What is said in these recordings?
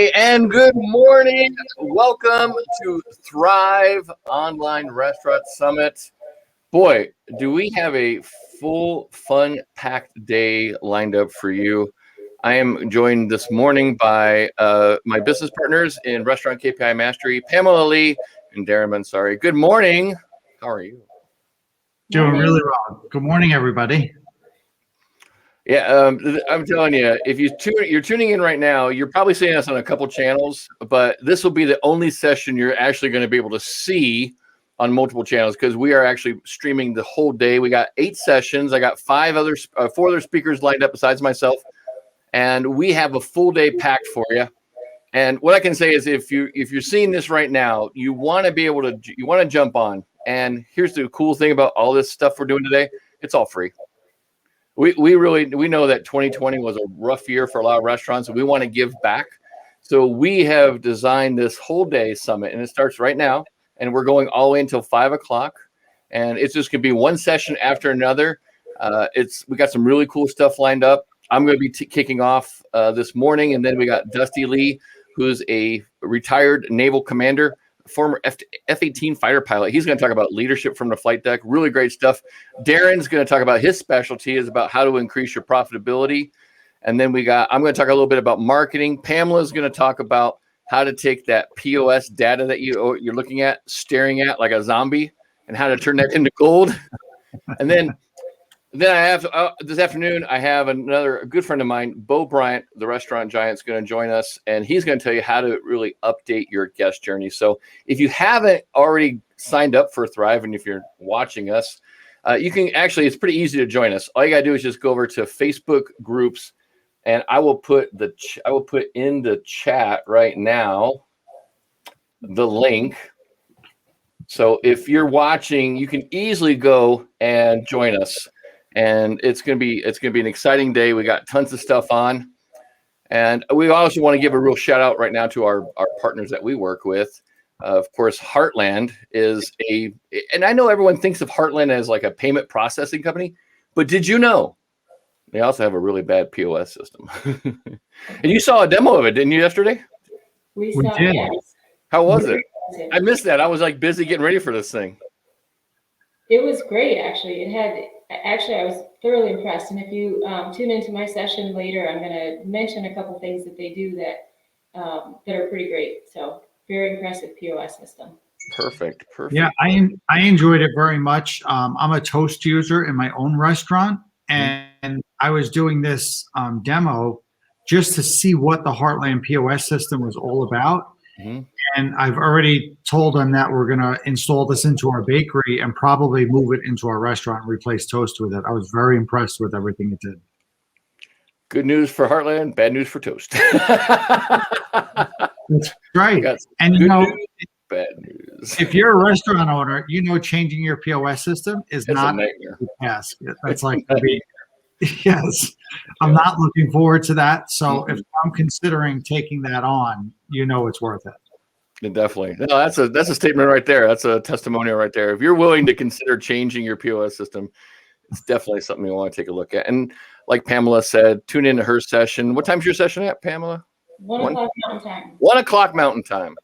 Hey, and good morning. Welcome to Thrive Online Restaurant Summit. Boy, do we have a full, fun-packed day lined up for you. I am joined this morning by my business partners in Restaurant KPI Mastery, Pamela Lee and Darren Mansari. Good morning. How are you? Doing really well. Good morning, everybody. Yeah, I'm telling you, if you're tuning in right now, you're probably seeing us on a couple channels, but this will be the only session you're actually going to be able to see on multiple channels because we are actually streaming the whole day. We got 8 sessions. I got 4 other speakers lined up besides myself, and we have a full day packed for you. And what I can say is, if you're seeing this right now, you want to jump on. And here's the cool thing about all this stuff we're doing today: it's all free. We know that 2020 was a rough year for a lot of restaurants, and we want to give back. So we have designed this whole day summit, and it starts right now, and we're going all the way until 5 o'clock. And it's just going to be one session after another. We got some really cool stuff lined up. I'm going to be kicking off this morning, and then we got Dusty Lee, who's a retired naval commander, former F-18 fighter pilot. He's going to talk about leadership from the flight deck. Really great stuff. Darren's going to talk about his specialty is about how to increase your profitability. And then I'm going to talk a little bit about marketing. Pamela's going to talk about how to take that POS data that you're looking at, staring at like a zombie, and how to turn that into gold. And then I have this afternoon, I have a good friend of mine, Bo Bryant, the restaurant giant, is going to join us, and he's going to tell you how to really update your guest journey. So if you haven't already signed up for Thrive, and if you're watching us, you can actually, it's pretty easy to join us. All you got to do is just go over to Facebook groups, and I will put in the chat right now the link. So if you're watching, you can easily go and join us. And it's gonna be an exciting day. We got tons of stuff on, and we also want to give a real shout out right now to our partners that we work with. Of course, Heartland and I know everyone thinks of Heartland as like a payment processing company, but did you know they also have a really bad POS system? And you saw a demo of it, didn't you, yesterday? We did. Yes. How was it? I missed that. I was like busy getting ready for this thing. It was great, actually. I was thoroughly impressed. And if you tune into my session later, I'm going to mention a couple things that they do that are pretty great. So very impressive POS system. Perfect. Yeah, I enjoyed it very much. I'm a Toast user in my own restaurant, and I was doing this demo just to see what the Heartland POS system was all about. Mm-hmm. And I've already told them that we're going to install this into our bakery and probably move it into our restaurant and replace Toast with it. I was very impressed with everything it did. Good news for Heartland, bad news for Toast. That's right. And bad news. If you're a restaurant owner, changing your POS system is not a nightmare. Task. That's like yes. I'm not looking forward to that. So if I'm considering taking that on, it's worth it. Definitely. No, that's a statement right there. That's a testimonial right there. If you're willing to consider changing your POS system, it's definitely something you want to take a look at. And like Pamela said, tune into her session. What time's your session at, Pamela? 1 o'clock Mountain Time. 1 o'clock Mountain Time,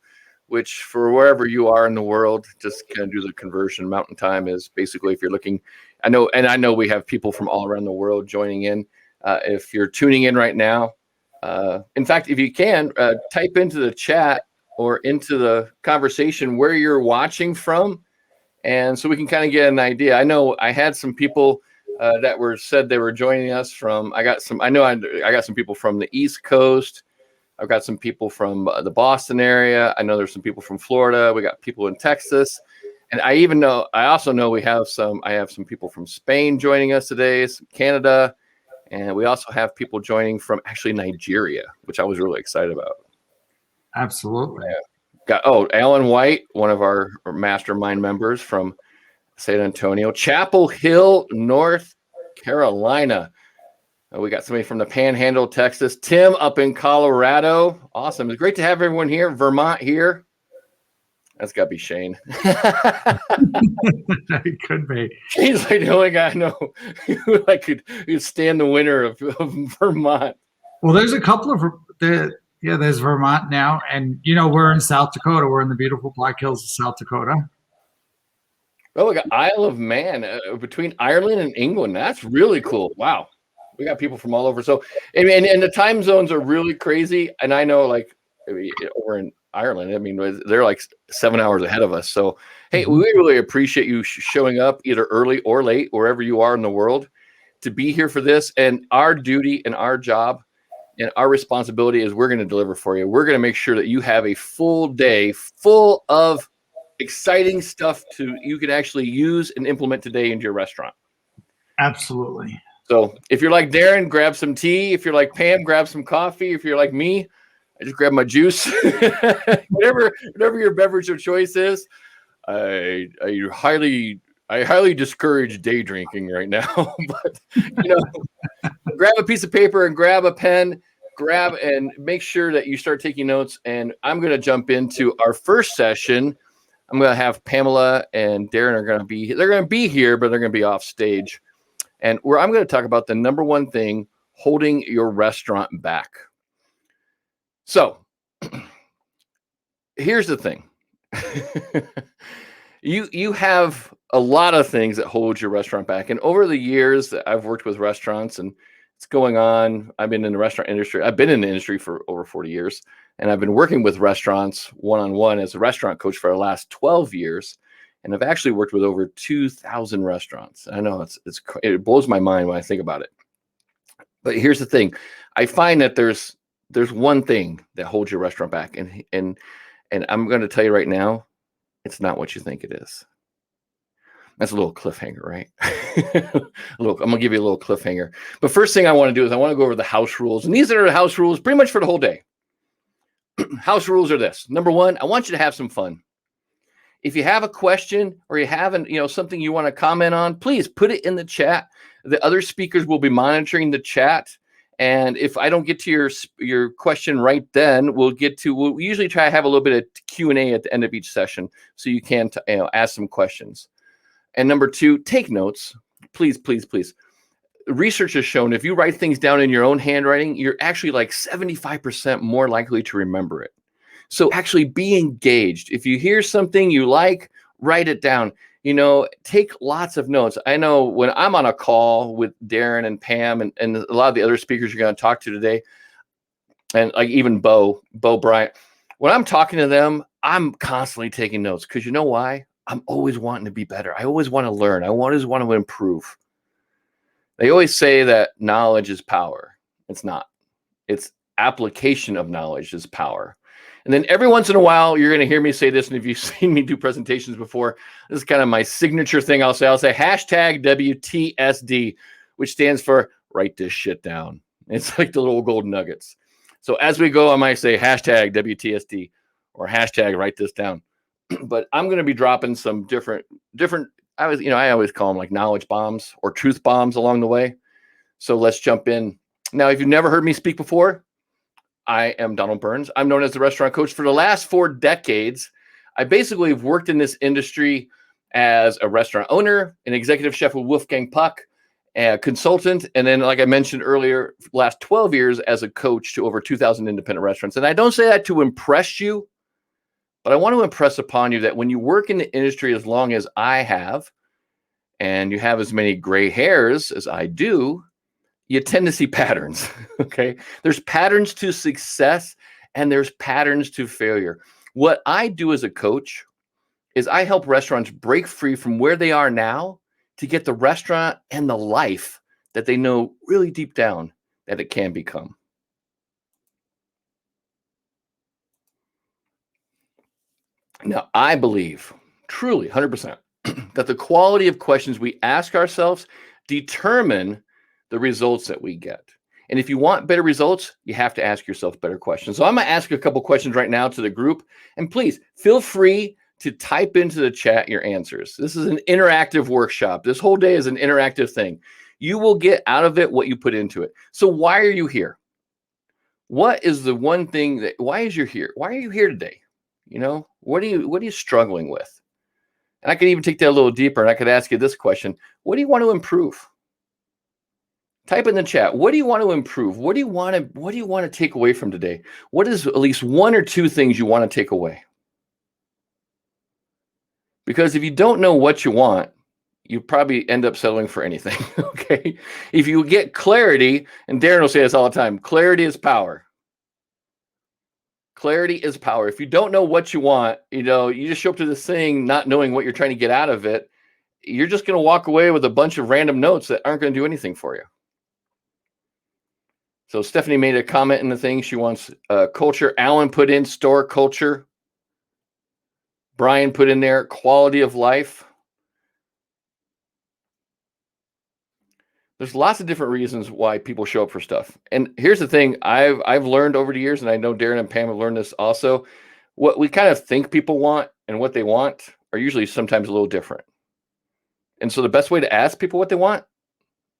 which for wherever you are in the world, just kind of do the conversion. Mountain Time is basically if you're looking. I know we have people from all around the world joining in. If you're tuning in right now, in fact, if you can, type into the chat or into the conversation where you're watching from, and so we can kind of get an idea. I know I had some people that said they were joining us from. I got some people from the East Coast. I've got some people from the Boston area. I know there's some people from Florida. We got people in Texas, and I also know I have some people from Spain joining us today, some Canada, and we also have people joining from actually Nigeria, which I was really excited about. Absolutely. Yeah. Alan White, one of our mastermind members from San Antonio, Chapel Hill, North Carolina. We got somebody from the Panhandle, Texas. Tim up in Colorado. Awesome. It's great to have everyone here. Vermont here. That's got to be Shane. It could be. Shane's like the only guy I know who could stand the winner of Vermont. Well, there's a couple of Yeah, there's Vermont now. And, we're in South Dakota. We're in the beautiful Black Hills of South Dakota. Oh, we got Isle of Man between Ireland and England. That's really cool. Wow. We got people from all over. So, and the time zones are really crazy. And I know, like, over in Ireland, I mean, they're like 7 hours ahead of us. So, hey, we really appreciate you showing up either early or late, wherever you are in the world, to be here for this. And our duty and our job and our responsibility is we're going to deliver for you. We're going to make sure that you have a full day full of exciting stuff you can actually use and implement today into your restaurant. Absolutely. So if you're like Darren, grab some tea. If you're like Pam, grab some coffee. If you're like me, I just grab my juice. whatever your beverage of choice is. I highly discourage day drinking right now. But grab a piece of paper and grab a pen. Grab and make sure that you start taking notes. And I'm going to jump into our first session. I'm going to have Pamela and Darren they're going to be here, but they're going to be off stage. And where I'm going to talk about the number one thing holding your restaurant back. So here's the thing. You have a lot of things that hold your restaurant back. And over the years that I've worked with restaurants and it's going on, I've been in the restaurant industry. I've been in the industry for over 40 years. And I've been working with restaurants one-on-one as a restaurant coach for the last 12 years. And I've actually worked with over 2,000 restaurants. I know it blows my mind when I think about it. But here's the thing. I find that there's one thing that holds your restaurant back. And I'm going to tell you right now, it's not what you think it is. That's a little cliffhanger, right? I'm going to give you a little cliffhanger. But first thing I want to do is I want to go over the house rules. And these are the house rules pretty much for the whole day. House rules are this. Number one, I want you to have some fun. If you have a question or you have something you want to comment on, please put it in the chat. The other speakers will be monitoring the chat. And if I don't get to your question right then, we'll usually try to have a little bit of Q&A at the end of each session so you can ask some questions. And number two, take notes. Please, please, please. Research has shown if you write things down in your own handwriting, you're actually like 75% more likely to remember it. So actually be engaged. If you hear something you like, write it down. Take lots of notes. I know when I'm on a call with Darren and Pam and a lot of the other speakers you're going to talk to today, and like even Bo Bryant, when I'm talking to them, I'm constantly taking notes because you know why? I'm always wanting to be better. I always want to learn. I always want to improve. They always say that knowledge is power. It's not. It's application of knowledge is power. And then every once in a while, you're going to hear me say this. And if you've seen me do presentations before, this is kind of my signature thing. I'll say hashtag WTSD, which stands for write this shit down. It's like the little golden nuggets. So as we go, I might say hashtag WTSD or hashtag write this down. But I'm going to be dropping some different, I always call them like knowledge bombs or truth bombs along the way. So let's jump in. Now, if you've never heard me speak before, I am Donald Burns. I'm known as the restaurant coach for the last 4 decades. I basically have worked in this industry as a restaurant owner, an executive chef with Wolfgang Puck, a consultant, and then, like I mentioned earlier, last 12 years as a coach to over 2,000 independent restaurants. And I don't say that to impress you, but I want to impress upon you that when you work in the industry as long as I have, and you have as many gray hairs as I do, you tend to see patterns, okay? There's patterns to success and there's patterns to failure. What I do as a coach is I help restaurants break free from where they are now to get the restaurant and the life that they know really deep down that it can become. Now, I believe truly 100% that the quality of questions we ask ourselves determine the results that we get. And if you want better results, you have to ask yourself better questions. So I'm going to ask a couple questions right now to the group. And please feel free to type into the chat your answers. This is an interactive workshop. This whole day is an interactive thing. You will get out of it what you put into it. So why are you here? What is the one thing why are you here today? What are you struggling with? And I could even take that a little deeper and I could ask you this question. What do you want to improve? Type in the chat. What do you want to improve? What do you want to take away from today? What is at least one or two things you want to take away? Because if you don't know what you want, you probably end up settling for anything. Okay. If you get clarity, and Darren will say this all the time, clarity is power. Clarity is power. If you don't know what you want, you just show up to this thing not knowing what you're trying to get out of it, you're just going to walk away with a bunch of random notes that aren't going to do anything for you. So Stephanie made a comment in the thing. She wants culture. Alan put in store culture. Brian put in there quality of life. There's lots of different reasons why people show up for stuff. And here's the thing I've learned over the years, and I know Darren and Pam have learned this also. What we kind of think people want and what they want are usually sometimes a little different. And so the best way to ask people what they want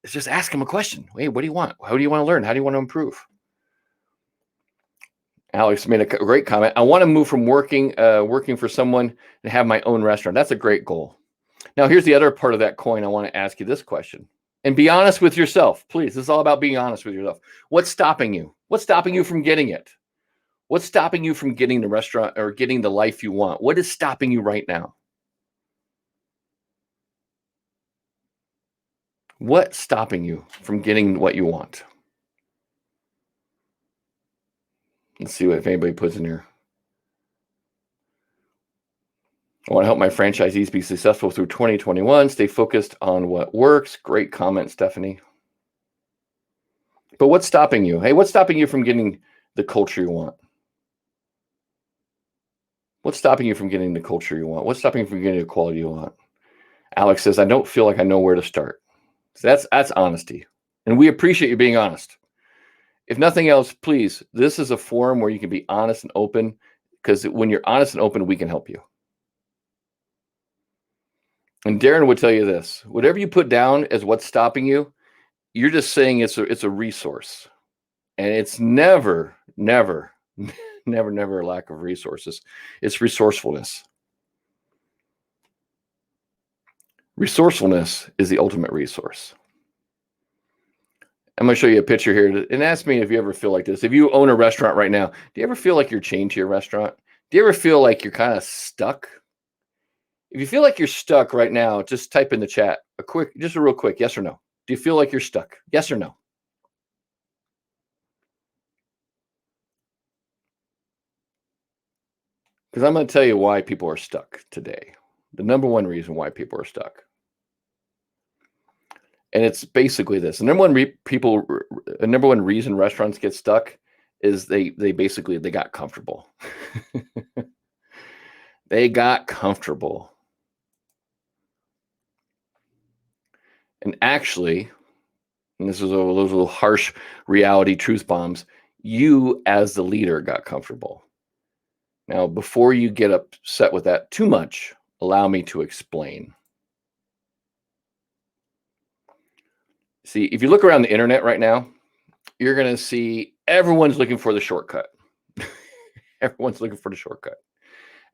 is just ask them a question. Hey, what do you want? How do you want to learn? How do you want to improve? Alex made a great comment. I want to move from working for someone and have my own restaurant. That's a great goal. Now, here's the other part of that coin. I want to ask you this question. And be honest with yourself, please. This is all about being honest with yourself. What's stopping you? What's stopping you from getting it? What's stopping you from getting the restaurant or getting the life you want? What is stopping you right now? What's stopping you from getting what you want? Let's see if anybody puts in here. I want to help my franchisees be successful through 2021. Stay focused on what works. Great comment, Stephanie. But what's stopping you? Hey, what's stopping you from getting the culture you want? What's stopping you from getting the culture you want? What's stopping you from getting the quality you want? Alex says, I don't feel like I know where to start. So that's honesty. And we appreciate you being honest. If nothing else, please, this is a forum where you can be honest and open, because when you're honest and open, we can help you. And Darren would tell you this, whatever you put down as what's stopping you, you're just saying it's a resource. And it's never a lack of resources. It's resourcefulness. Resourcefulness is the ultimate resource. I'm going to show you a picture here and ask me if you ever feel like this. If you own a restaurant right now, do you ever feel like you're chained to your restaurant? Do you ever feel like you're kind of stuck? If you feel like you're stuck right now, just type in the chat just a real quick, yes or no. Do you feel like you're stuck? Yes or no? Because I'm going to tell you why people are stuck today. The number one reason why people are stuck. And it's basically this. The number one reason restaurants get stuck is they got comfortable. They got comfortable. And actually, and this is those little harsh reality truth bombs, you as the leader got comfortable. Now, before you get upset with that too much, allow me to explain. See, if you look around the internet right now, you're going to see everyone's looking for the shortcut. Everyone's looking for the shortcut.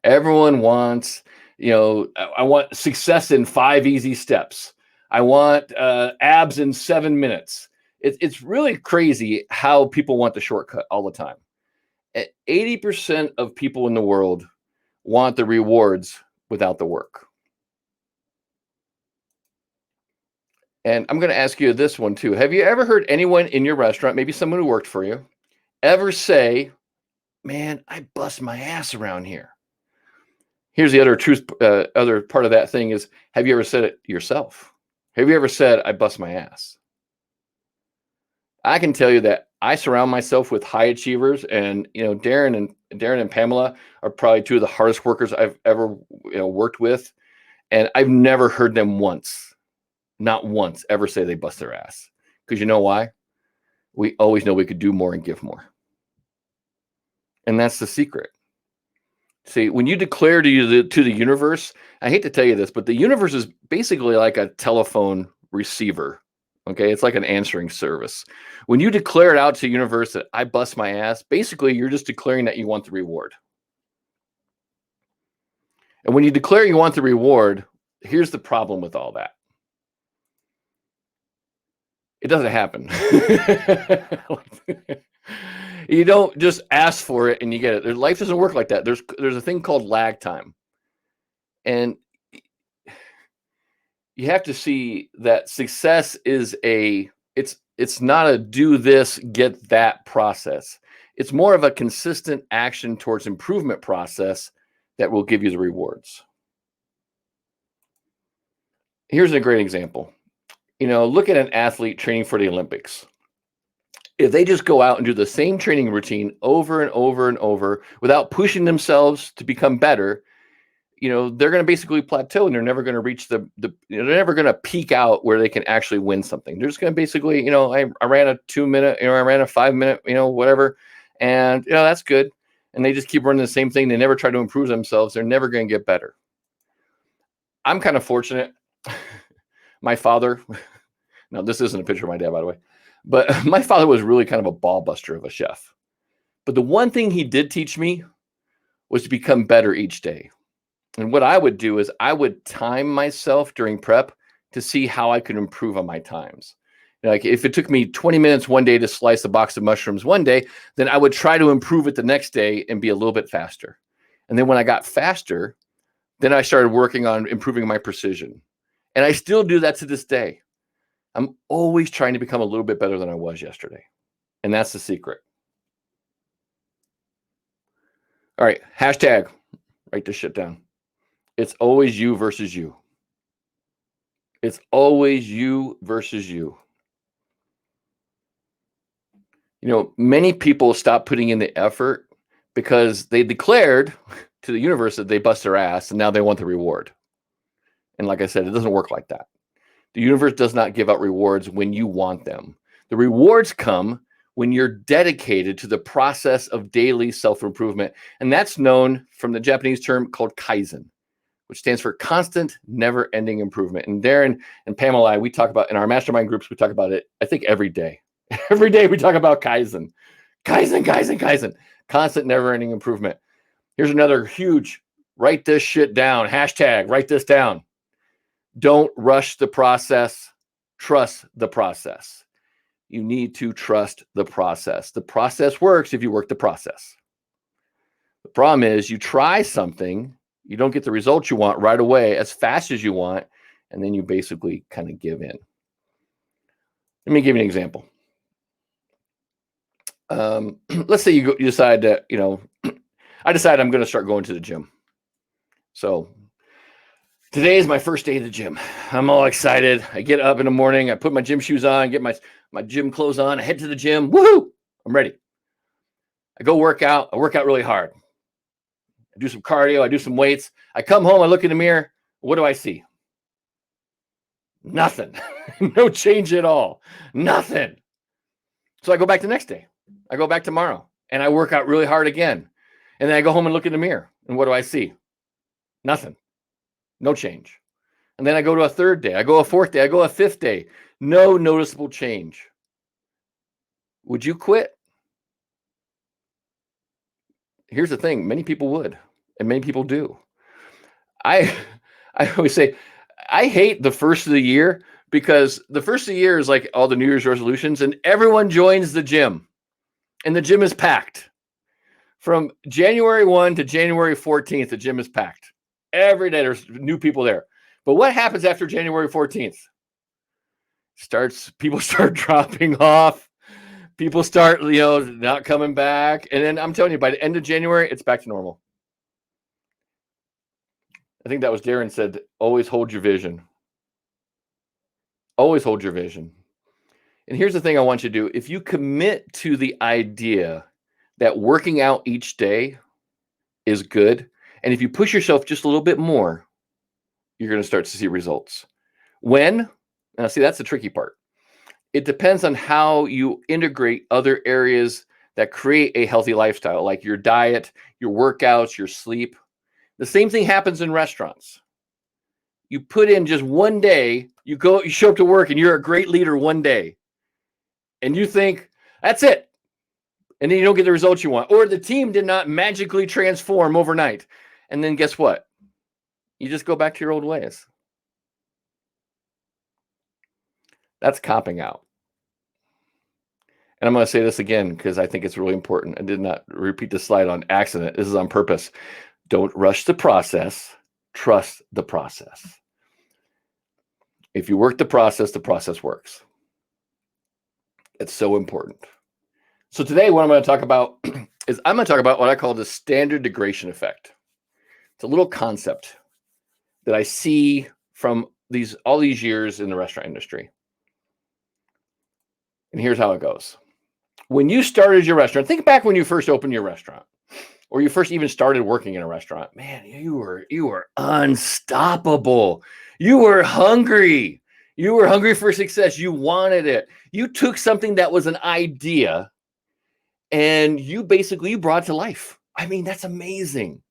Everyone wants, I want success in 5 easy steps. I want abs in 7 minutes. It's really crazy how people want the shortcut all the time. 80% of people in the world want the rewards without the work. And I'm going to ask you this one too. Have you ever heard anyone in your restaurant, maybe someone who worked for you, ever say, man, I bust my ass around here? Here's the other part of that thing is, have you ever said it yourself? Have you ever said, I bust my ass? I can tell you that I surround myself with high achievers, and Darren and Pamela are probably two of the hardest workers I've ever worked with, and I've never heard them not once, ever say they bust their ass. Because you know why? We always know we could do more and give more, and that's the secret. See, when you declare to the universe, I hate to tell you this, but the universe is basically like a telephone receiver. Okay, it's like an answering service. When you declare it out to the universe that I bust my ass, basically you're just declaring that you want the reward. And when you declare you want the reward, here's the problem with all that. It doesn't happen. You don't just ask for it and you get it. Life doesn't work like that. There's a thing called lag time. And you have to see that success is it's not a do this, get that process. It's more of a consistent action towards improvement process that will give you the rewards. Here's a great example. Look at an athlete training for the Olympics. If they just go out and do the same training routine over and over and over without pushing themselves to become better, they're going to basically plateau and they're never going to reach they're never going to peak out where they can actually win something. They're just going to basically, I ran a 2-minute, I ran a 5-minute, whatever. And, that's good. And they just keep running the same thing. They never try to improve themselves. They're never going to get better. I'm kind of fortunate. My father, now this isn't a picture of my dad, by the way, but my father was really kind of a ball buster of a chef. But the one thing he did teach me was to become better each day. And what I would do is I would time myself during prep to see how I could improve on my times. Like if it took me 20 minutes one day to slice a box of mushrooms one day, then I would try to improve it the next day and be a little bit faster. And then when I got faster, then I started working on improving my precision. And I still do that to this day. I'm always trying to become a little bit better than I was yesterday. And that's the secret. All right, hashtag, write this shit down. It's always you versus you. It's always you versus you. Many people stop putting in the effort because they declared to the universe that they bust their ass and now they want the reward. And like I said, it doesn't work like that. The universe does not give out rewards when you want them. The rewards come when you're dedicated to the process of daily self-improvement. And that's known from the Japanese term called Kaizen, which stands for constant, never-ending improvement. And Darren and Pamela, we talk about in our mastermind groups, we talk about it, I think, every day. Every day we talk about Kaizen. Kaizen. Constant, never-ending improvement. Here's another huge, write this shit down. Hashtag, write this down. Don't rush the process. Trust the process. You need to trust the process. The process works if you work the process. The problem is you try something, you don't get the results you want right away as fast as you want, and then you basically kind of give in. Let me give you an example. Let's say you decide that, I decide I'm going to start going to the gym. So today is my first day of the gym. I'm all excited. I get up in the morning. I put my gym shoes on, get my gym clothes on. I head to the gym. Woohoo! I'm ready. I go work out. I work out really hard. I do some cardio. I do some weights. I come home. I look in the mirror. What do I see? Nothing. No change at all. Nothing. So I go back the next day. I go back tomorrow and I work out really hard again. And then I go home and look in the mirror. And what do I see? Nothing. No change. And then I go to a third day. I go a fourth day. I go a fifth day. No noticeable change. Would you quit? Here's the thing. Many people would. And many people do. I always say, I hate the first of the year because the first of the year is like all the New Year's resolutions and everyone joins the gym. And the gym is packed. From January 1 to January 14th, the gym is packed. Every day there's new people there. But what happens after January 14th? People start dropping off. People start, not coming back. And then I'm telling you, by the end of January, it's back to normal. I think that was Darren said, always hold your vision. Always hold your vision. And here's the thing I want you to do. If you commit to the idea that working out each day is good, and if you push yourself just a little bit more, you're going to start to see results. When? Now, see, that's the tricky part. It depends on how you integrate other areas that create a healthy lifestyle, like your diet, your workouts, your sleep. The same thing happens in restaurants. You put in just one day, you show up to work and you're a great leader one day. And you think, that's it. And then you don't get the results you want. Or the team did not magically transform overnight. And then guess what? You just go back to your old ways. That's copping out. And I'm going to say this again because I think it's really important. I did not repeat the slide on accident. This is on purpose. Don't rush the process. Trust the process. If you work the process works. It's so important. So today what I'm going to talk about is I'm going to talk about what I call the standard degradation effect. It's a little concept that I see from all these years in the restaurant industry. And here's how it goes. When you started your restaurant, think back when you first opened your restaurant or you first even started working in a restaurant. Man, you were unstoppable. You were hungry. You were hungry for success. You wanted it. You took something that was an idea and you brought it to life. I mean, that's amazing.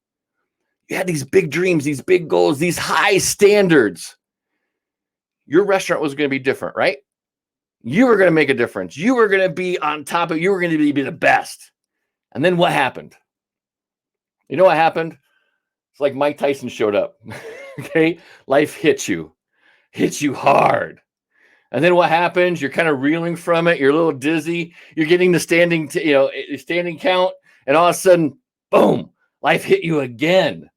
You had these big dreams, these big goals, these high standards. Your restaurant was going to be different, right? You were going to make a difference. You were going to be on top of it. You were going to be the best. And then what happened? You know what happened? It's like Mike Tyson showed up. Okay? Life hits you hard. And then what happens? You're kind of reeling from it. You're a little dizzy. You're getting the standing count. And all of a sudden, boom, life hit you again.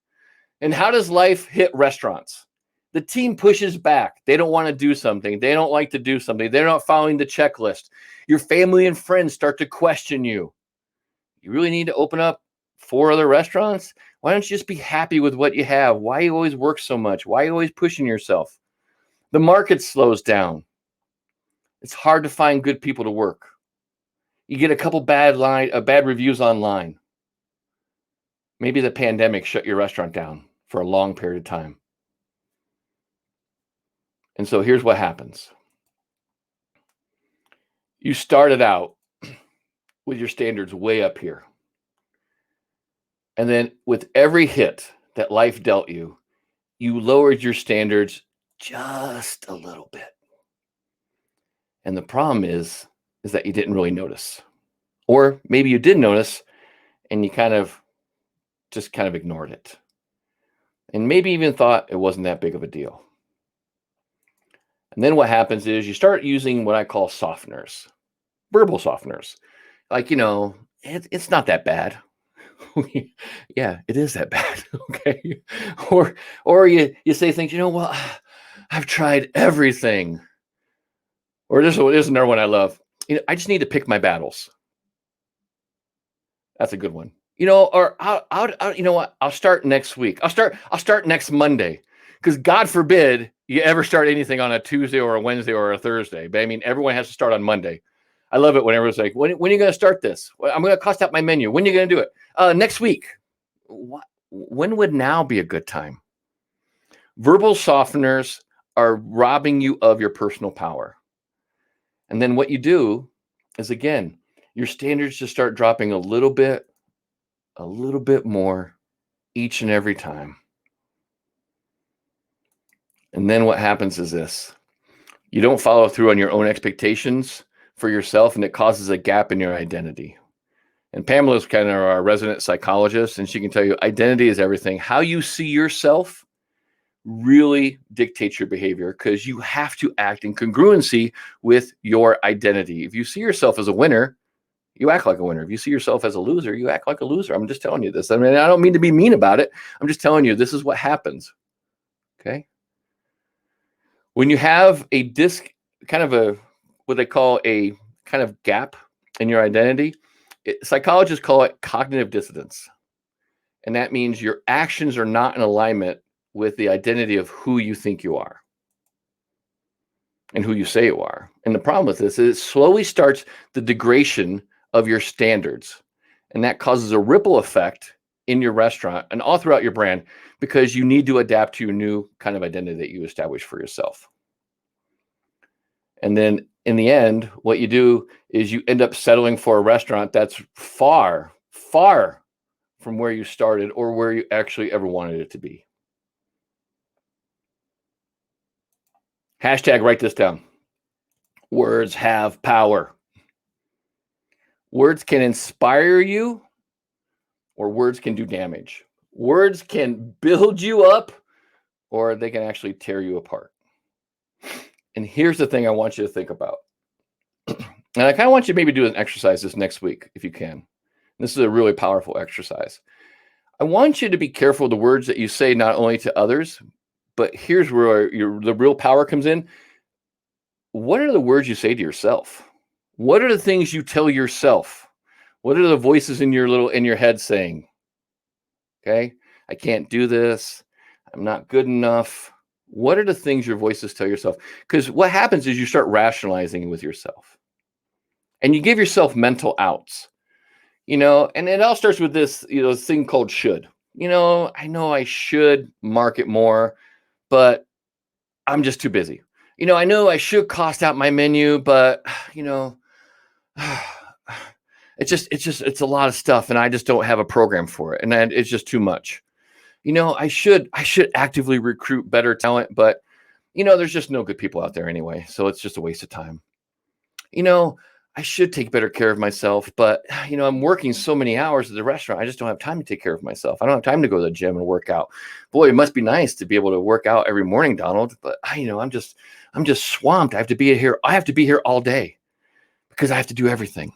And how does life hit restaurants? The team pushes back. They don't want to do something. They don't like to do something. They're not following the checklist. Your family and friends start to question you. You really need to open up 4 other restaurants? Why don't you just be happy with what you have? Why you always work so much? Why are you always pushing yourself? The market slows down. It's hard to find good people to work. You get a couple bad reviews online. Maybe the pandemic shut your restaurant down for a long period of time. And so here's what happens. You started out with your standards way up here. And then with every hit that life dealt you, you lowered your standards just a little bit. And the problem is that you didn't really notice. Or maybe you did notice and you just ignored it. And maybe even thought it wasn't that big of a deal. And then what happens is you start using what I call softeners, verbal softeners. Like, it's not that bad. Yeah, it is that bad. Okay. Or you say things, well, I've tried everything. Or this is another one I love. I just need to pick my battles. That's a good one. Or you know what? I'll start next week. I'll start next Monday. Because God forbid you ever start anything on a Tuesday or a Wednesday or a Thursday. But I mean, everyone has to start on Monday. I love it when everyone's like, when are you going to start this? I'm going to cost out my menu. When are you going to do it? Next week. When would now be a good time? Verbal softeners are robbing you of your personal power. And then what you do is, again, your standards just start dropping a little bit more each and every time. And then what happens is this. You don't follow through on your own expectations for yourself, and it causes a gap in your identity. And Pamela's kind of our resident psychologist, and she can tell you identity is everything. How you see yourself really dictates your behavior because you have to act in congruency with your identity. If you see yourself as a winner, you act like a winner. If you see yourself as a loser, you act like a loser. I'm just telling you this. I mean, I don't mean to be mean about it. I'm just telling you this is what happens. Okay? When you have a what they call a kind of gap in your identity, psychologists call it cognitive dissonance. And that means your actions are not in alignment with the identity of who you think you are and who you say you are. And the problem with this is it slowly starts the degradation of your standards. And that causes a ripple effect in your restaurant and all throughout your brand because you need to adapt to your new kind of identity that you establish for yourself. And then in the end, what you do is you end up settling for a restaurant that's far, far from where you started or where you actually ever wanted it to be. Hashtag write this down. Words have power. Words can inspire you or words can do damage. Words can build you up or they can actually tear you apart. And here's the thing I want you to think about. And I kind of want you to maybe do an exercise this next week, if you can. This is a really powerful exercise. I want you to be careful of the words that you say, not only to others, but here's where the real power comes in. What are the words you say to yourself? What are the things you tell yourself? What are the voices in your head saying? Okay, I can't do this. I'm not good enough. What are the things your voices tell yourself? Because what happens is you start rationalizing with yourself, and you give yourself mental outs. And it all starts with this, thing called should. I know I should market more, but I'm just too busy. I know I should cost out my menu, but it's a lot of stuff, and I just don't have a program for it, and it's just too much. I should actively recruit better talent, but there's just no good people out there anyway, so it's just a waste of time. I should take better care of myself, but I'm working so many hours at the restaurant. I just don't have time to take care of myself. I don't have time to go to the gym and work out. Boy, it must be nice to be able to work out every morning, Donald. But I'm just swamped. I have to be here. I have to be here all day because I have to do everything.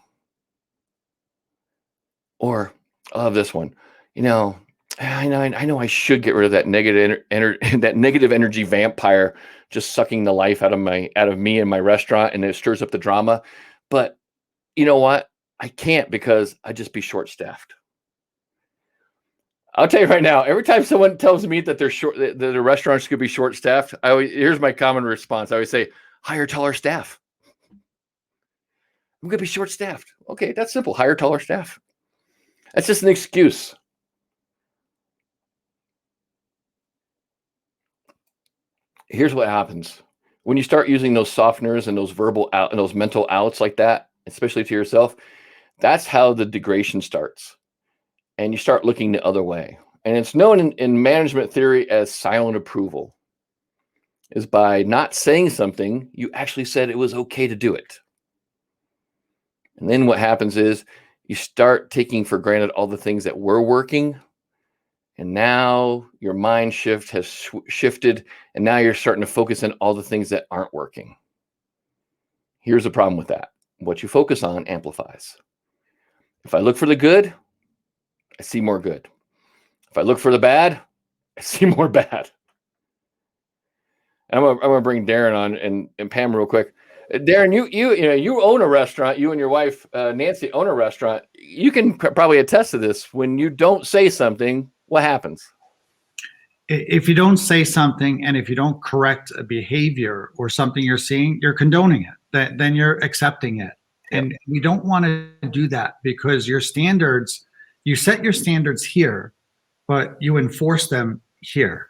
Or I love this one. I know I should get rid of that negative energy vampire just sucking the life out of me and my restaurant, and it stirs up the drama. But you know what? I can't because I'd just be short-staffed. I'll tell you right now, every time someone tells me that the restaurants could be short-staffed, here's my common response. I always say, hire taller staff. I'm going to be short-staffed. Okay, that's simple. Hire taller staff. That's just an excuse. Here's what happens. When you start using those softeners and those and those mental outs like that, especially to yourself, that's how the degradation starts. And you start looking the other way. And it's known in management theory as silent approval. Is by not saying something, you actually said it was okay to do it. And then what happens is you start taking for granted all the things that were working. And now your mind shift has shifted, and now you're starting to focus on all the things that aren't working. Here's the problem with that. What you focus on amplifies. If I look for the good, I see more good. If I look for the bad, I see more bad. I'm gonna bring Darren on and Pam real quick. Darren, you own a restaurant. You and your wife Nancy own a restaurant. You can probably attest to this. When you don't say something, what happens? If you don't say something, and if you don't correct a behavior or something you're seeing, you're condoning it. Then you're accepting it. Yep. And we don't want to do that, because you set your standards here, but you enforce them here.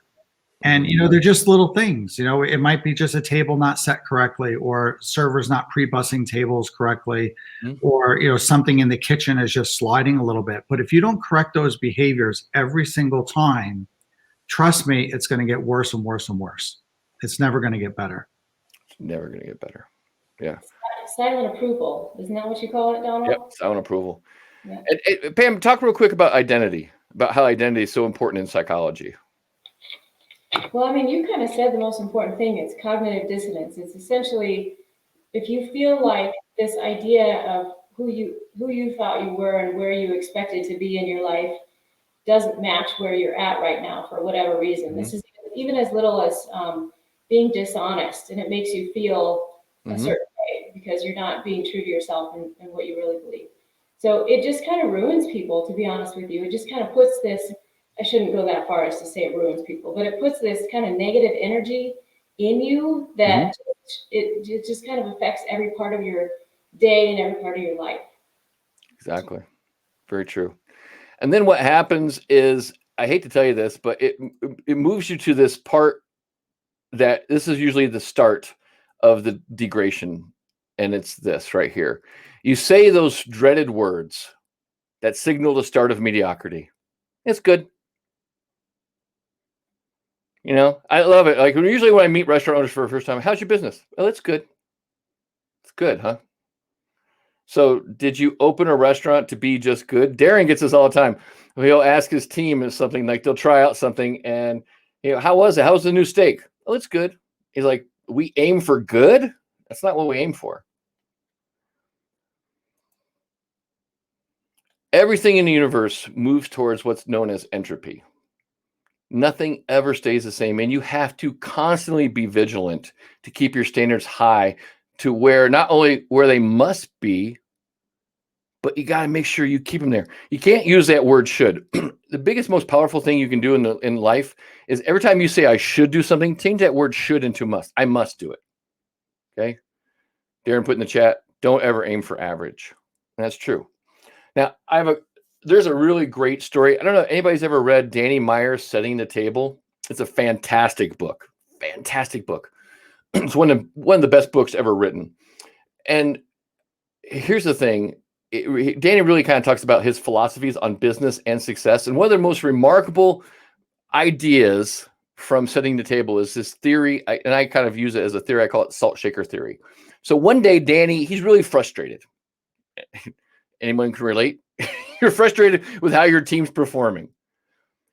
And, they're just little things. It might be just a table not set correctly, or servers not pre-bussing tables correctly, or, something in the kitchen is just sliding a little bit. But if you don't correct those behaviors every single time, trust me, it's going to get worse and worse and worse. It's never going to get better. It's never going to get better. Yeah. Silent approval. Isn't that what you call it, Donald? Yep, silent approval. Yeah. And Pam, talk real quick about identity, about how identity is so important in psychology. Well, you kind of said the most important thing. It's cognitive dissonance. It's essentially, if you feel like this idea of who you thought you were and where you expected to be in your life doesn't match where you're at right now for whatever reason. This is even as little as being dishonest, and it makes you feel a certain way because you're not being true to yourself and what you really believe. So it just kind of ruins people, to be honest with you. It just kind of puts this, I shouldn't go that far as to say it ruins people, but it puts this kind of negative energy in you that it just kind of affects every part of your day and every part of your life. Exactly. Very true. And then what happens is, I hate to tell you this, but it moves you to this part that this is usually the start of the degradation. And it's this right here. You say those dreaded words that signal the start of mediocrity. It's good. I love it. Like usually when I meet restaurant owners for the first time, how's your business? Oh, it's good. It's good, huh? So did you open a restaurant to be just good? Darren gets this all the time. He'll ask his team or something, like they'll try out something and, how was it? How was the new steak? Oh, it's good. He's like, we aim for good? That's not what we aim for. Everything in the universe moves towards what's known as entropy. Nothing ever stays the same, and you have to constantly be vigilant to keep your standards high to where not only where they must be, but you got to make sure you keep them there. You can't use that word should. The biggest, most powerful thing you can do in life is every time you say I should do something, change that word should into must. I must do it. Okay. Darren put in the chat, don't ever aim for average. And that's true. Now, there's a really great story. I don't know if anybody's ever read Danny Meyer's Setting the Table. It's a fantastic book. Fantastic book. It's one of the best books ever written. And here's the thing. Danny really kind of talks about his philosophies on business and success. And one of the most remarkable ideas from Setting the Table is this theory, and I kind of use it as a theory. I call it salt shaker theory. So one day, Danny, he's really frustrated. Anyone can relate? You're frustrated with how your team's performing.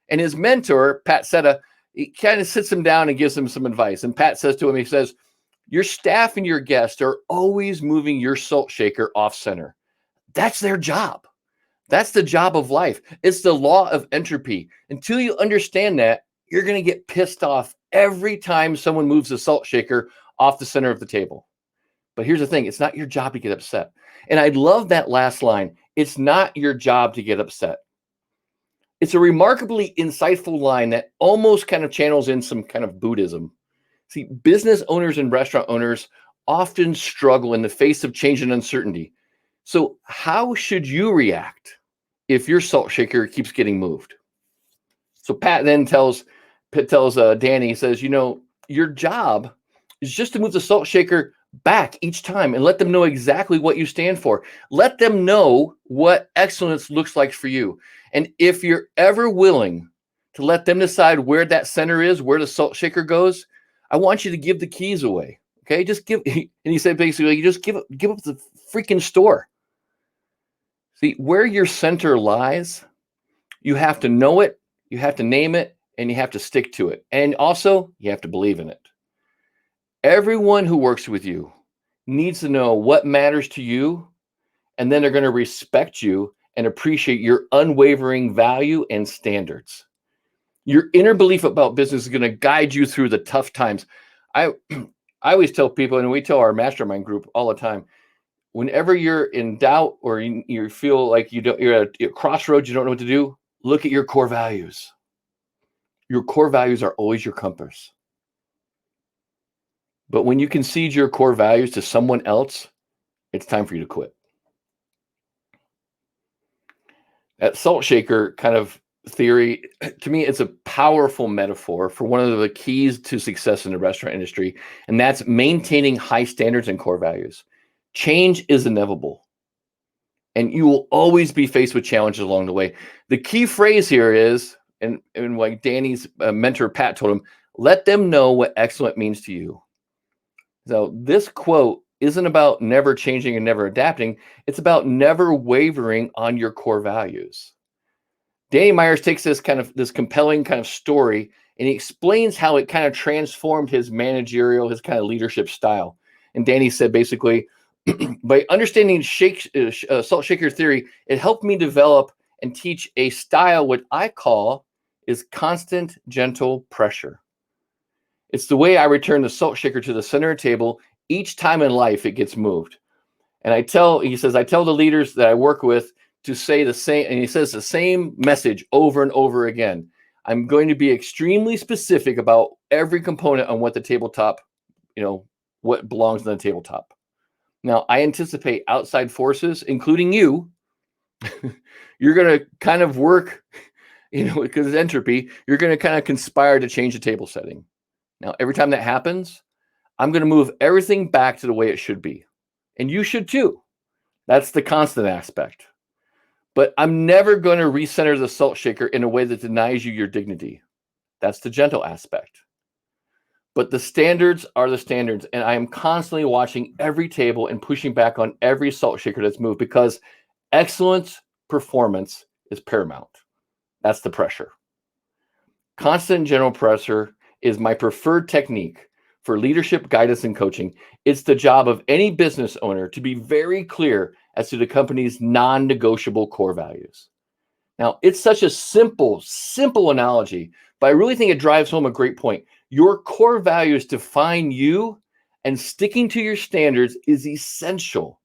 And his mentor, Pat Setta, he kind of sits him down and gives him some advice. And Pat says to him, he says, your staff and your guests are always moving your salt shaker off center. That's their job. That's the job of life. It's the law of entropy. Until you understand that, you're going to get pissed off every time someone moves the salt shaker off the center of the table. But here's the thing. It's not your job to get upset. And I love that last line. It's not your job to get upset. It's a remarkably insightful line that almost kind of channels in some kind of Buddhism. See, business owners and restaurant owners often struggle in the face of change and uncertainty. So how should you react if your salt shaker keeps getting moved? So Pat then tells Danny, he says, your job is just to move the salt shaker back each time and let them know exactly what you stand for. Let them know what excellence looks like for you. And if you're ever willing to let them decide where that center is, where the salt shaker goes, I want you to give the keys away. Okay, just give. And he said basically, you just give up the freaking store. See, where your center lies, you have to know it, you have to name it, and you have to stick to it. And also, you have to believe in it. Everyone who works with you needs to know what matters to you, and then they're going to respect you and appreciate your unwavering value and standards. Your inner belief about business is going to guide you through the tough times. I always tell people, and we tell our mastermind group all the time, whenever you're in doubt or you feel like you're at a crossroads, you don't know what to do, look at your core values. Your core values are always your compass. But when you concede your core values to someone else, it's time for you to quit. That salt shaker kind of theory, to me, it's a powerful metaphor for one of the keys to success in the restaurant industry, and that's maintaining high standards and core values. Change is inevitable, and you will always be faced with challenges along the way. The key phrase here is, and like Danny's mentor, Pat, told him, let them know what excellent means to you. So this quote isn't about never changing and never adapting. It's about never wavering on your core values. Danny Myers takes this compelling kind of story, and he explains how it kind of transformed his managerial, his kind of leadership style. And Danny said basically, by understanding salt shaker theory, it helped me develop and teach a style what I call is constant, gentle pressure. It's the way I return the salt shaker to the center of the table each time in life it gets moved. And I tell the leaders that I work with to say the same, and he says the same message over and over again. I'm going to be extremely specific about every component on what the tabletop, what belongs on the tabletop. Now, I anticipate outside forces, including you, you're going to kind of work, because it's entropy, you're going to kind of conspire to change the table setting. Now, every time that happens, I'm going to move everything back to the way it should be. And you should too. That's the constant aspect. But I'm never going to recenter the salt shaker in a way that denies you your dignity. That's the gentle aspect. But the standards are the standards. And I am constantly watching every table and pushing back on every salt shaker that's moved, because excellent performance is paramount. That's the pressure. Constant general pressure is my preferred technique for leadership, guidance, and coaching. It's the job of any business owner to be very clear as to the company's non-negotiable core values. Now, it's such a simple analogy, but I really think it drives home a great point. Your core values define you, and sticking to your standards is essential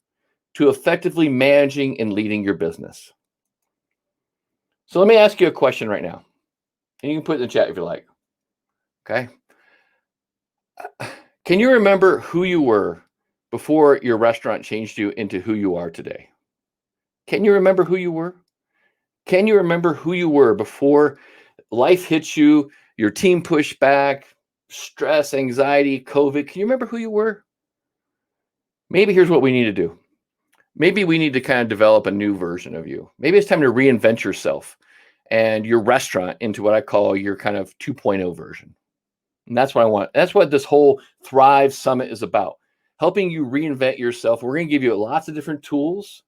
to effectively managing and leading your business. So let me ask you a question right now, and you can put it in the chat if you like. Okay. Can you remember who you were before your restaurant changed you into who you are today? Can you remember who you were? Can you remember who you were before life hit you, your team pushed back, stress, anxiety, COVID? Can you remember who you were? Maybe here's what we need to do. Maybe we need to kind of develop a new version of you. Maybe it's time to reinvent yourself and your restaurant into what I call your kind of 2.0 version. And that's what I want. That's what this whole Thrive Summit is about, helping you reinvent yourself. We're going to give you lots of different tools.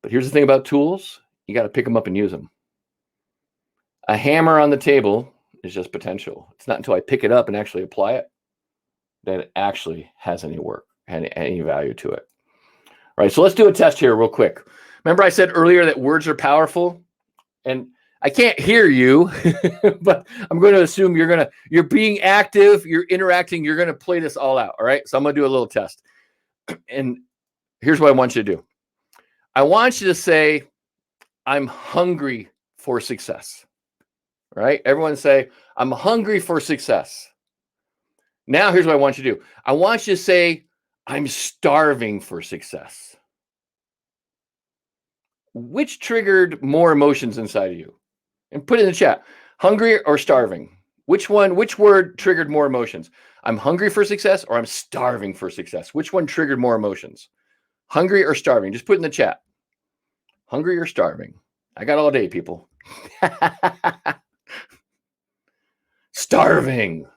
But here's the thing about tools. You got to pick them up and use them. A hammer on the table is just potential. It's not until I pick it up and actually apply it that it actually has any work and any value to it. All right, so let's do a test here real quick. Remember I said earlier that words are powerful? And I can't hear you, but I'm going to assume you're being active, you're interacting, you're going to play this all out. All right, so I'm going to do a little test. And here's what I want you to do. I want you to say, I'm hungry for success. All right, everyone say, I'm hungry for success. Now, here's what I want you to do. I want you to say, I'm starving for success. Which triggered more emotions inside of you? And put it in the chat. Hungry or starving? Which word triggered more emotions? I'm hungry for success or I'm starving for success? Which one triggered more emotions? Hungry or starving? Just put in the chat. Hungry or starving? I got all day, people. Starving.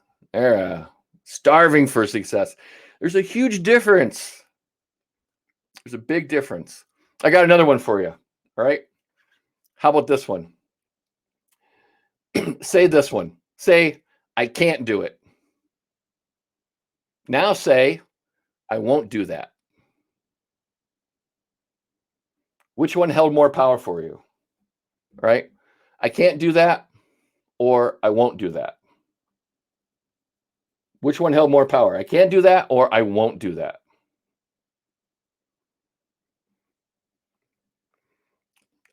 Starving for success. There's a huge difference. There's a big difference. I got another one for you. All right. How about this one? Say this one. Say, I can't do it. Now say, I won't do that. Which one held more power for you? Right? I can't do that, or I won't do that. Which one held more power? I can't do that, or I won't do that.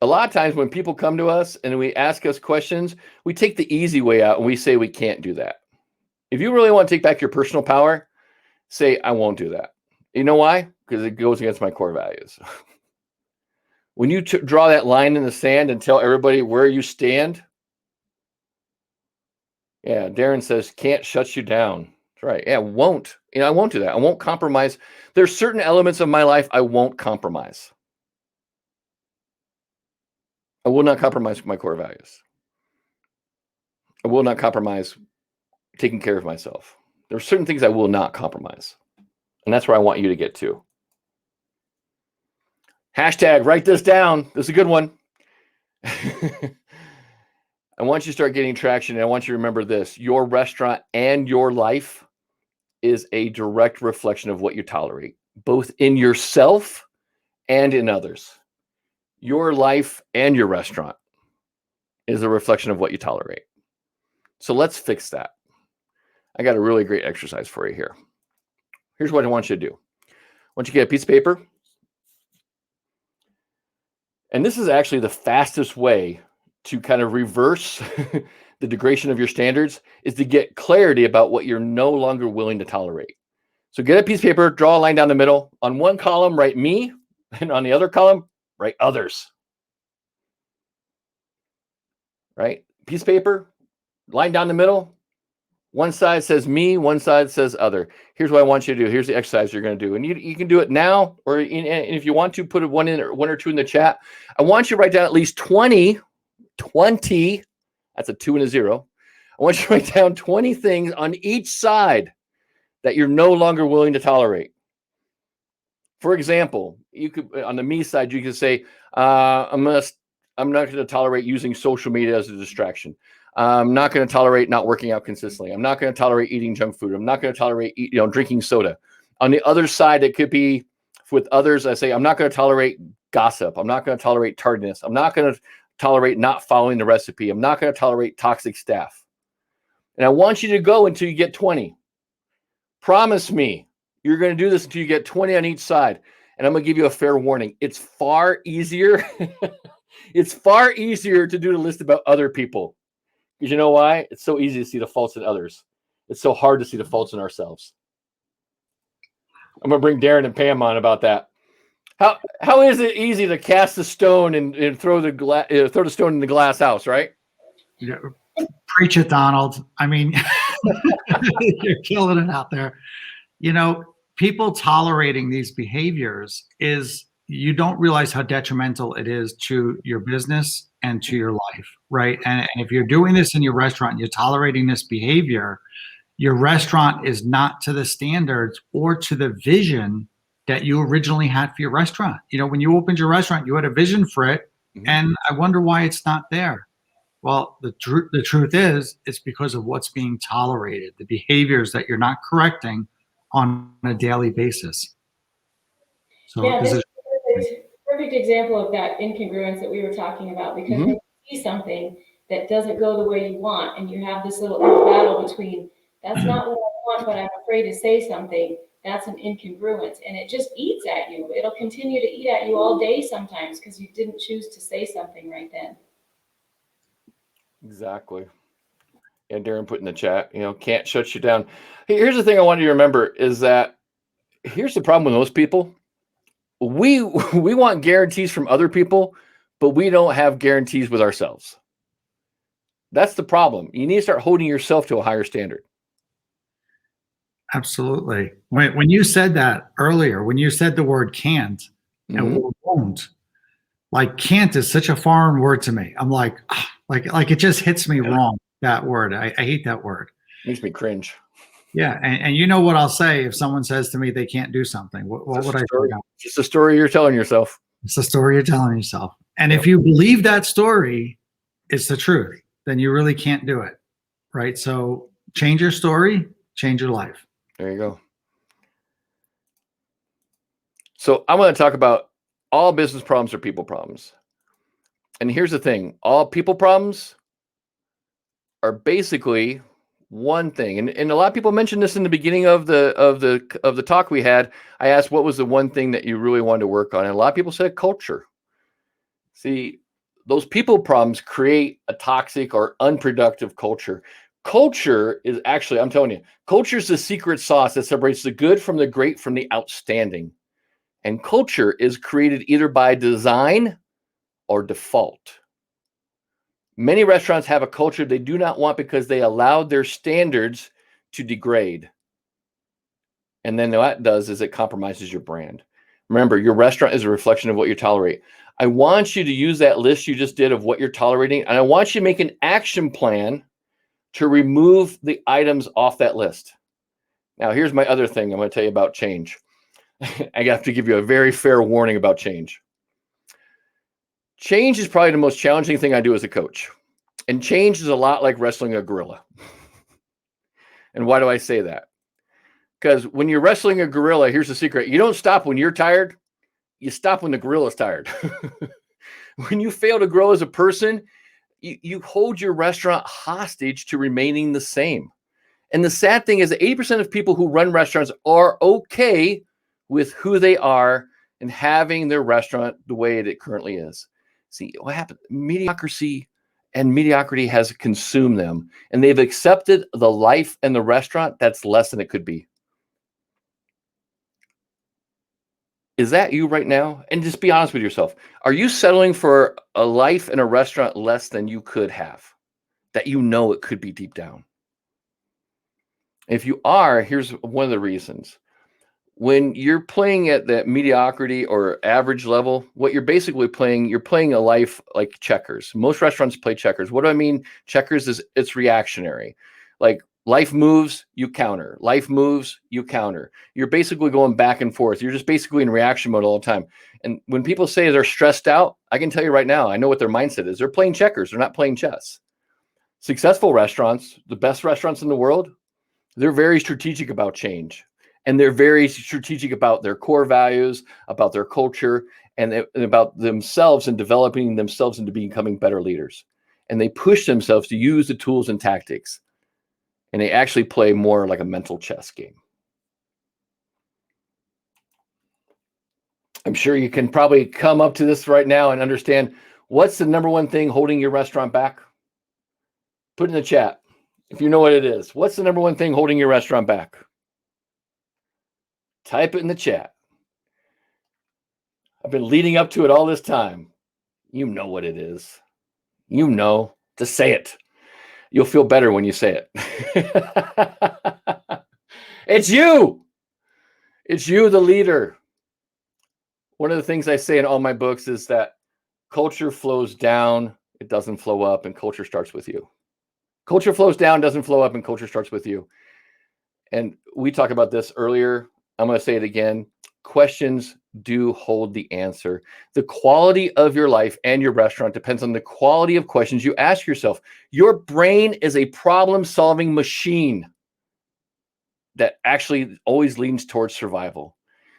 A lot of times when people come to us and we ask us questions, we take the easy way out and we say we can't do that. If you really want to take back your personal power, say, I won't do that. You know why? Because it goes against my core values. When you draw that line in the sand and tell everybody where you stand. Yeah, Darren says, can't shut you down. That's right. Yeah, won't. I won't do that. I won't compromise. There's certain elements of my life I won't compromise. I will not compromise my core values. I will not compromise taking care of myself. There are certain things I will not compromise. And that's where I want you to get to. Hashtag, write this down. This is a good one. I want you to start getting traction. And I want you to remember this. Your restaurant and your life is a direct reflection of what you tolerate, both in yourself and in others. Your life and your restaurant is a reflection of what you tolerate. So let's fix that. I got a really great exercise for you here. Here's what I want you to do. I want you to get a piece of paper. And this is actually the fastest way to kind of reverse the degradation of your standards, is to get clarity about what you're no longer willing to tolerate. So get a piece of paper, draw a line down the middle. On one column, write me, and on the other column, write others. Right? Piece of paper, line down the middle. One side says me, one side says other. Here's what I want you to do. Here's the exercise you're going to do. And you can do it now, or if you want to, put one or two in the chat. I want you to write down at least 20, that's a 2 and a 0. I want you to write down 20 things on each side that you're no longer willing to tolerate. For example, you could, on the me side, you could say, I'm not going to tolerate using social media as a distraction. I'm not going to tolerate not working out consistently. I'm not going to tolerate eating junk food. I'm not going to tolerate drinking soda. On the other side, it could be, with others. I say, I'm not going to tolerate gossip. I'm not going to tolerate tardiness. I'm not going to tolerate not following the recipe. I'm not going to tolerate toxic staff. And I want you to go until you get 20. Promise me you're going to do this until you get 20 on each side. And I'm going to give you a fair warning. It's far easier. It's far easier to do the list about other people. Because you know why? It's so easy to see the faults in others. It's so hard to see the faults in ourselves. I'm going to bring Darren and Pam on about that. How is it easy to cast a stone and throw the stone in the glass house, right? Yeah. Preach it, Donald. I mean, you're killing it out there. You know, people tolerating these behaviors is, you don't realize how detrimental it is to your business and to your life, right? And if you're doing this in your restaurant and you're tolerating this behavior, your restaurant is not to the standards or to the vision that you originally had for your restaurant. You know, when you opened your restaurant, you had a vision for it, and I wonder why it's not there. Well, the truth is, it's because of what's being tolerated, the behaviors that you're not correcting on a daily basis. So yeah, this is a perfect example of that incongruence that we were talking about, because when you see something that doesn't go the way you want, and you have this little battle between, that's not what I want, but I'm afraid to say something, that's an incongruence, and it just eats at you. It'll continue to eat at you all day sometimes because you didn't choose to say something right then. Exactly. Yeah, Darren put in the chat, can't shut you down. Hey, here's the thing I want you to remember is that here's the problem with most people. We want guarantees from other people, but we don't have guarantees with ourselves. That's the problem. You need to start holding yourself to a higher standard. Absolutely. When you said that earlier, when you said the word can't and won't, like can't is such a foreign word to me. I'm like it just hits me wrong, that word. I hate that word. Makes me cringe. Yeah. And you know what I'll say if someone says to me they can't do something? What would I say? Just a story you're telling yourself. It's the story you're telling yourself. And if you believe that story is the truth, then you really can't do it. Right? So change your story, change your life. There you go. So I want to talk about all business problems are people problems. And here's the thing. All people problems are basically one thing. And a lot of people mentioned this in the beginning of the talk we had. I asked what was the one thing that you really wanted to work on. And a lot of people said culture. See, those people problems create a toxic or unproductive culture. Culture is actually, I'm telling you, culture is the secret sauce that separates the good from the great from the outstanding. And culture is created either by design or default. Many restaurants have a culture they do not want because they allowed their standards to degrade. And then what that does is it compromises your brand. Remember, your restaurant is a reflection of what you tolerate. I want you to use that list you just did of what you're tolerating, and I want you to make an action plan to remove the items off that list. Now, here's my other thing I'm going to tell you about change. I have to give you a very fair warning about change. Change is probably the most challenging thing I do as a coach. And change is a lot like wrestling a gorilla. And why do I say that? Because when you're wrestling a gorilla, here's the secret. You don't stop when you're tired. You stop when the gorilla's tired. When you fail to grow as a person, you hold your restaurant hostage to remaining the same. And the sad thing is that 80% of people who run restaurants are okay with who they are and having their restaurant the way it currently is. See, what happened? Mediocrity has consumed them, and they've accepted the life and the restaurant that's less than it could be. Is that you right now? And just be honest with yourself. Are you settling for a life in a restaurant less than you could have, that you know it could be deep down? If you are, here's one of the reasons. When you're playing at that mediocrity or average level, what you're basically playing, you're playing a life like checkers. Most restaurants play checkers. What do I mean? Checkers is it's reactionary. Like life moves, you counter. Life moves, you counter. You're basically going back and forth. You're just basically in reaction mode all the time. And when people say they're stressed out, I can tell you right now, I know what their mindset is. They're playing checkers. They're not playing chess. Successful restaurants, the best restaurants in the world, they're very strategic about change. And they're very strategic about their core values, about their culture, and about themselves and developing themselves into becoming better leaders. And they push themselves to use the tools and tactics. And they actually play more like a mental chess game. I'm sure you can probably come up to this right now and understand what's the number one thing holding your restaurant back. Put in the chat if you know what it is. What's the number one thing holding your restaurant back? Type it in the chat. I've been leading up to it all this time. You know what it is. You know. Just say it. You'll feel better when you say it. It's you. It's you, the leader. One of the things I say in all my books is that culture flows down, it doesn't flow up, and culture starts with you. Culture flows down, doesn't flow up, and culture starts with you. And we talked about this earlier. I'm going to say it again. Questions do hold the answer. The quality of your life and your restaurant depends on the quality of questions you ask yourself. Your brain is a problem-solving machine that actually always leans towards survival.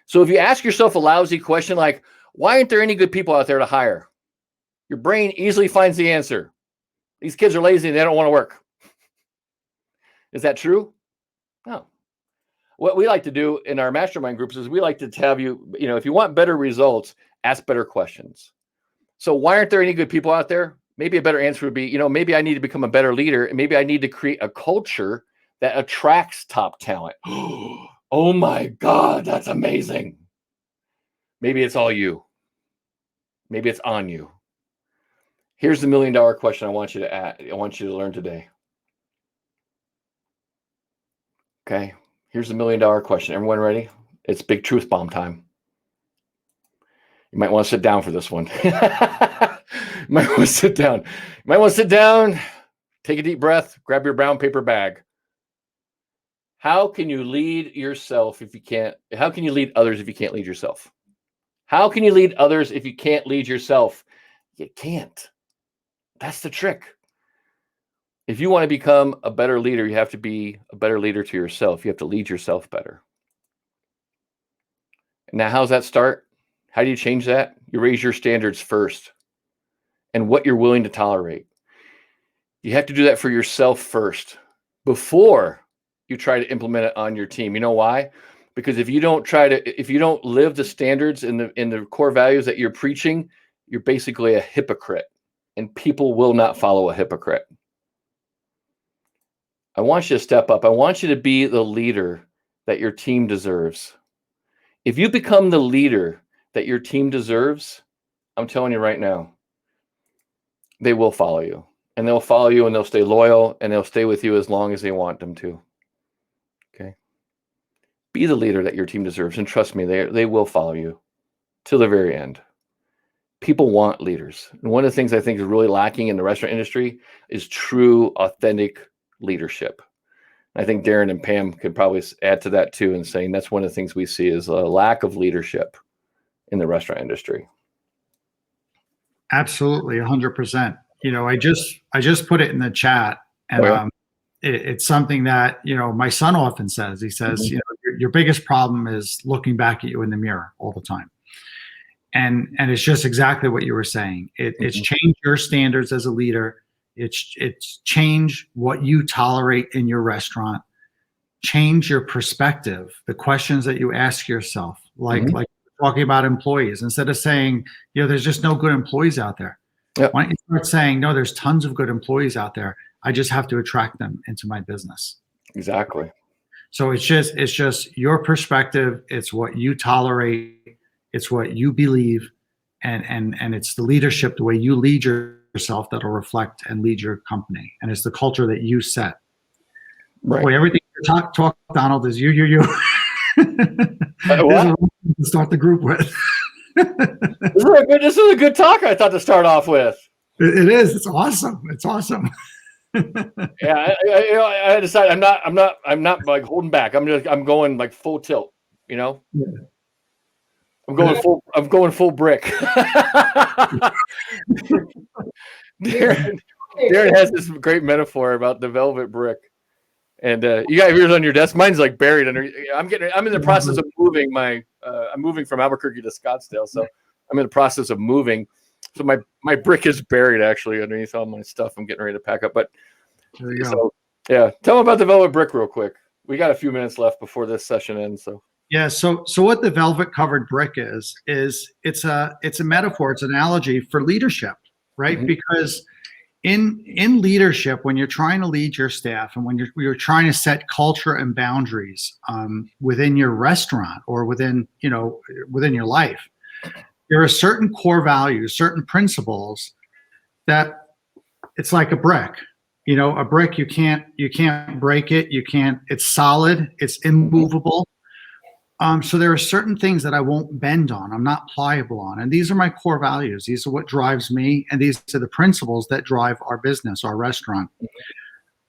So if you ask yourself a lousy question like, why aren't there any good people out there to hire? Your brain easily finds the answer. These kids are lazy and they don't want to work. Is that true? No. What we like to do in our mastermind groups is we like to have you, if you want better results, ask better questions. So why aren't there any good people out there? Maybe a better answer would be, maybe I need to become a better leader, and maybe I need to create a culture that attracts top talent. Oh my God, that's amazing. Maybe it's all you. Maybe it's on you. Here's the $1 million question I want you to learn today. Okay, here's the $1 million question. Everyone ready? It's big truth bomb time. You might want to sit down for this one. You might want to sit down. You might want to sit down, take a deep breath, grab your brown paper bag. How can you lead yourself if you can't? How can you lead others if you can't lead yourself? How can you lead others if you can't lead yourself? You can't. That's the trick. If you want to become a better leader, you have to be a better leader to yourself. You have to lead yourself better. Now, how's that start? How do you change that? You raise your standards first and what you're willing to tolerate. You have to do that for yourself first before you try to implement it on your team. You know why? Because if you don't live the standards and the core values that you're preaching, you're basically a hypocrite, and people will not follow a hypocrite. I want you to step up. I want you to be the leader that your team deserves. If you become the leader that your team deserves, I'm telling you right now, they will follow you, and they'll follow you, and they'll stay loyal, and they'll stay with you as long as they want them to. Okay. Be the leader that your team deserves, and trust me, they will follow you till the very end. People want leaders. And one of the things I think is really lacking in the restaurant industry is true, authentic leadership. I think Darren and Pam could probably add to that too, in saying that's one of the things we see is a lack of leadership in the restaurant industry. Absolutely, 100%. I just put it in the chat, and it's something that my son often says. He says, your biggest problem is looking back at you in the mirror all the time, and it's just exactly what you were saying. It's changed your standards as a leader. It's change what you tolerate in your restaurant. Change your perspective, the questions that you ask yourself, like talking about employees, instead of saying, there's just no good employees out there. Yep. Why don't you start saying, no, there's tons of good employees out there. I just have to attract them into my business. Exactly. So it's just your perspective. It's what you tolerate. It's what you believe. And it's the leadership, the way you lead yourself, that'll reflect and lead your company. And it's the culture that you set. Right. Boy, everything you talk, Donald, is you. What? To start the group with. This is a good talk, I thought, to start off with. It is. It's awesome. It's awesome. Yeah, I decided I'm not like holding back. I'm going like full tilt. Yeah. I'm going full brick. Darren has this great metaphor about the velvet brick. And you got yours on your desk. Mine's like buried under. I'm in the process of moving I'm moving from Albuquerque to Scottsdale, so I'm in the process of moving. So my brick is buried actually underneath all my stuff. I'm getting ready to pack up. But There you go. so yeah, tell them about the velvet brick real quick. We got a few minutes left before this session ends. So Yeah. So what the velvet covered brick is it's a metaphor. It's an analogy for leadership, right? Mhm. Because in leadership, when you're trying to lead your staff and when you're trying to set culture and boundaries within your restaurant or within your life, there are certain core values, certain principles that it's like a brick. A brick, you can't break it. It's solid. It's immovable. So there are certain things that I won't bend on. I'm not pliable on. And these are my core values. These are what drives me. And these are the principles that drive our business, our restaurant.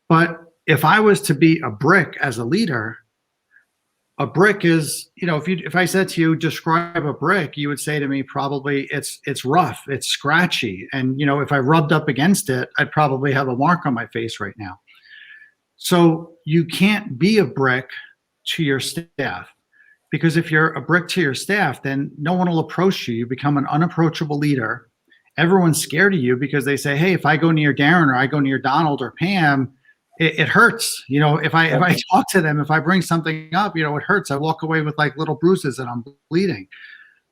But if I was to be a brick as a leader, a brick is, if I said to you, describe a brick, you would say to me, probably it's rough, it's scratchy. And, if I rubbed up against it, I'd probably have a mark on my face right now. So you can't be a brick to your staff. Because if you're a brick to your staff, then no one will approach you. You become an unapproachable leader. Everyone's scared of you because they say, hey, if I go near Darren or I go near Donald or Pam, it hurts. If I talk to them, if I bring something up, it hurts. I walk away with like little bruises and I'm bleeding.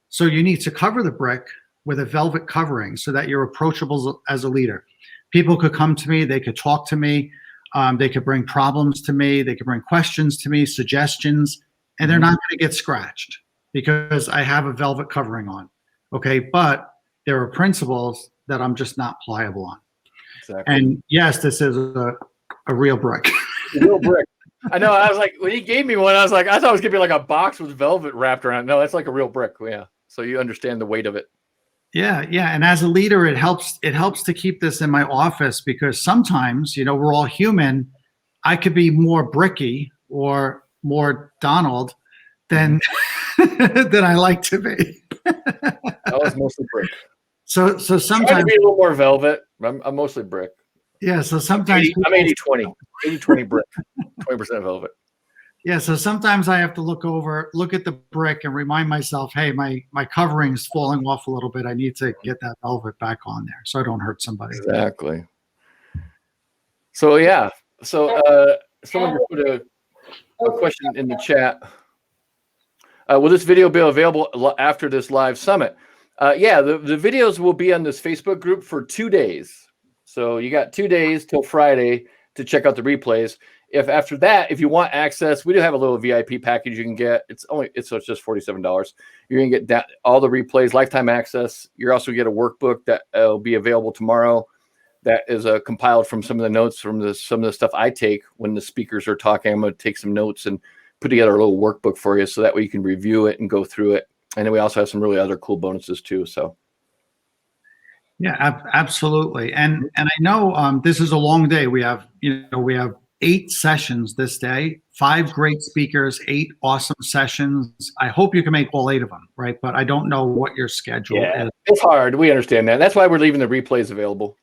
So you need to cover the brick with a velvet covering so that you're approachable as a leader. People could come to me. They could talk to me. They could bring problems to me. They could bring questions to me, suggestions. And they're not going to get scratched because I have a velvet covering on. Okay. But there are principles that I'm just not pliable on. Exactly. And yes, this is a real brick. A real brick. I know. I was like, when he gave me one, I thought it was going to be like a box with velvet wrapped around. No, that's like a real brick. Yeah. So you understand the weight of it. Yeah. Yeah. And as a leader, it helps to keep this in my office because sometimes, we're all human. I could be more bricky or more Donald than than I like to be. I was mostly brick. So sometimes trying to be a little more velvet. I'm mostly brick. Yeah. So sometimes I'm 80-20. 80-20 brick. 20% velvet. Yeah. So sometimes I have to look at the brick and remind myself, hey, my covering is falling off a little bit. I need to get that velvet back on there so I don't hurt somebody. Exactly. So yeah. So someone just put a question in the chat. Will this video be available after this live summit? Yeah, the videos will be on this Facebook group for 2 days. So you got 2 days till Friday to check out the replays. If after that, if you want access, we do have a little VIP package you can get. It's just $47. You're gonna get all the replays, lifetime access. You're also gonna get a workbook that will be available tomorrow. That is compiled from some of the notes from some of the stuff I take when the speakers are talking. I'm going to take some notes and put together a little workbook for you so that way you can review it and go through it. And then we also have some really other cool bonuses too. So, yeah, absolutely. And I know this is a long day. We have 8 sessions this day, 5 great speakers, 8 awesome sessions. I hope you can make all 8 of them, right? But I don't know what your schedule is. It's hard. We understand that. That's why we're leaving the replays available.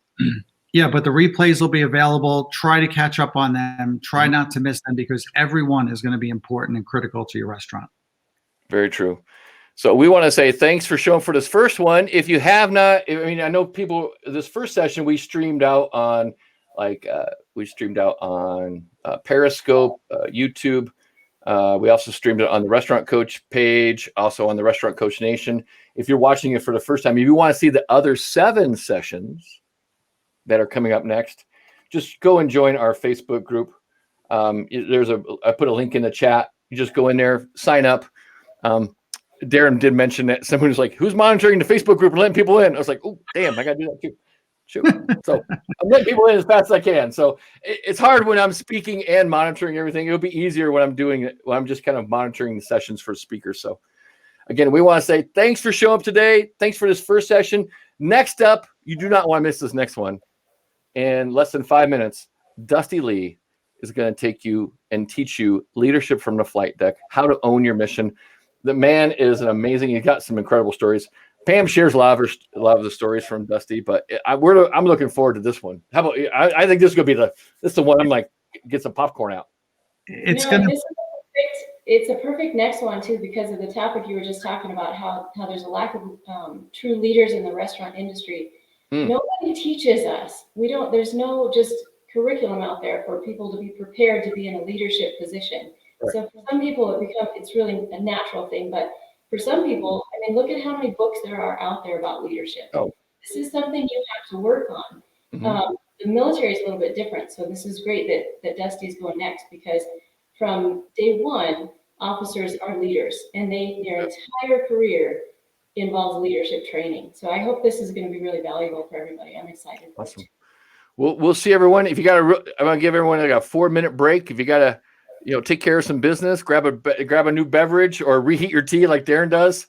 Yeah, but the replays will be available. Try to catch up on them. Try not to miss them because everyone is going to be important and critical to your restaurant. Very true. So we want to say thanks for showing for this first one. If you have not, I know people, this first session we streamed out on Periscope, YouTube. We also streamed it on the Restaurant Coach page, also on the Restaurant Coach Nation. If you're watching it for the first time, if you want to see the other 7 sessions that are coming up next, just go and join our Facebook group. I put a link in the chat. You just go in there, sign up. Darren did mention that someone was like, who's monitoring the Facebook group and letting people in? I was like, oh, damn, I got to do that too. Shoot. So I'm letting people in as fast as I can. So it's hard when I'm speaking and monitoring everything. It'll be easier when I'm doing it, when I'm just kind of monitoring the sessions for speakers. So again, we want to say thanks for showing up today. Thanks for this first session. Next up, you do not want to miss this next one. In less than 5 minutes, Dusty Lee is going to take you and teach you leadership from the flight deck, how to own your mission. The man is an amazing. He's got some incredible stories. Pam shares a lot of the stories from Dusty, but I'm looking forward to this one. How about? I think this is going to be the one. I'm like, get some popcorn out. it's No, going to, it's a perfect next one too, because of the topic you were just talking about, how there's a lack of true leaders in the restaurant industry. Nobody teaches us. There's no just curriculum out there for people to be prepared to be in a leadership position. Right. So for some people it's really a natural thing, but for some people, I mean, look at how many books there are out there about leadership. Oh. This is something you have to work on. The military is a little bit different, so this is great that Dusty's going next, because from day one, officers are leaders, and their entire career involves leadership training. So I hope this is going to be really valuable for everybody. I'm excited. Awesome. We'll see everyone. If you got I'm gonna give everyone like a 4-minute break. If you gotta, take care of some business, grab a new beverage or reheat your tea like Darren does.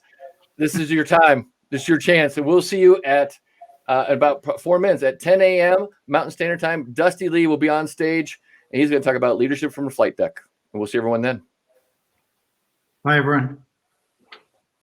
This is your time. This is your chance, and we'll see you at about 4 minutes at 10 a.m. Mountain Standard Time. Dusty Lee will be on stage, and he's going to talk about leadership from the flight deck. And we'll see everyone then. bye, everyone.